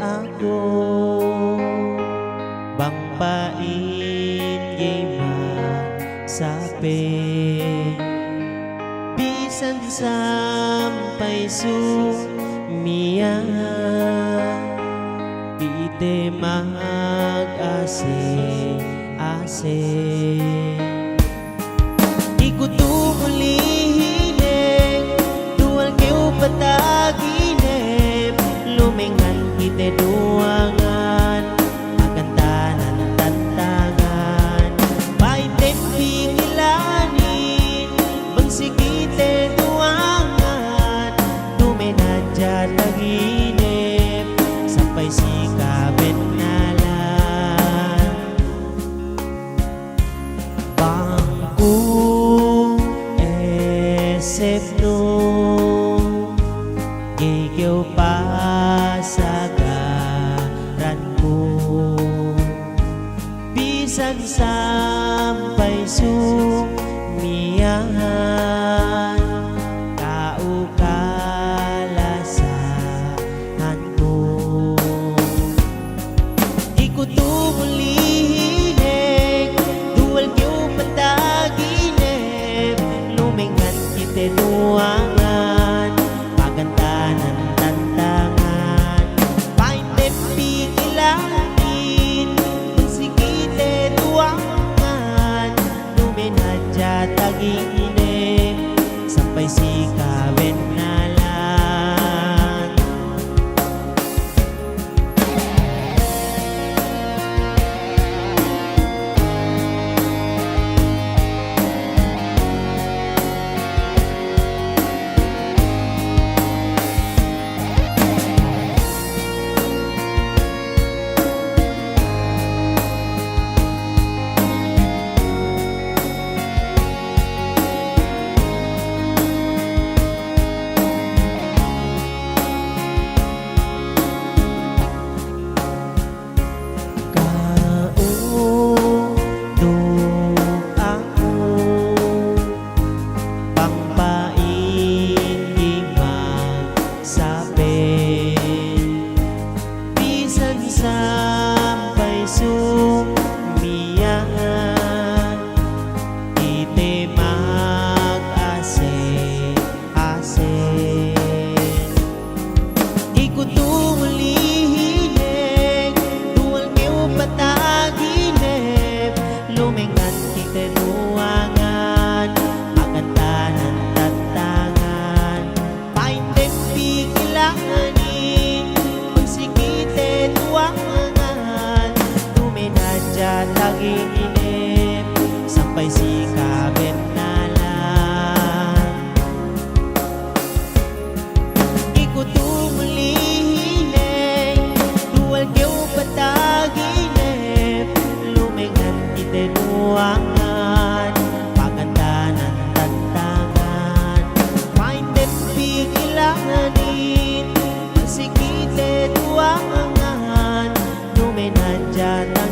ako bangpain kay magsape bisan sampay sumiya ite mag-ase-ase di ko tumulihinig duwal kayo pataginip lumingan kite duwangan magandanan tantangan paitip pigilanin bangsigite duwangan dumenadya taginip sampai sikabin ngalan bangku esep no gigiw pasagaran ko bisan sampai sumiyahan kaukalasahan ko di ko tumulihinig duwal kayo pataginip lumingan kite duwangan magandanan tantangan paintip pigilanin magsigite duwangan luminadya taginip sampai sikawin nalan sampai sumiyahan ite mag-ase-ase di ko tumulihinig duwal kayo pataginip lumingan kite duwangan magandanan tantangan paintip pigilanin magsigite duwangan duminadya taginip sampai sikabin nalan di ko tumulihinig duwal kayo pataginip lumingan kite duwangan magandanan tantangan paintip pigilanin magsigite duwangan duminadya taginip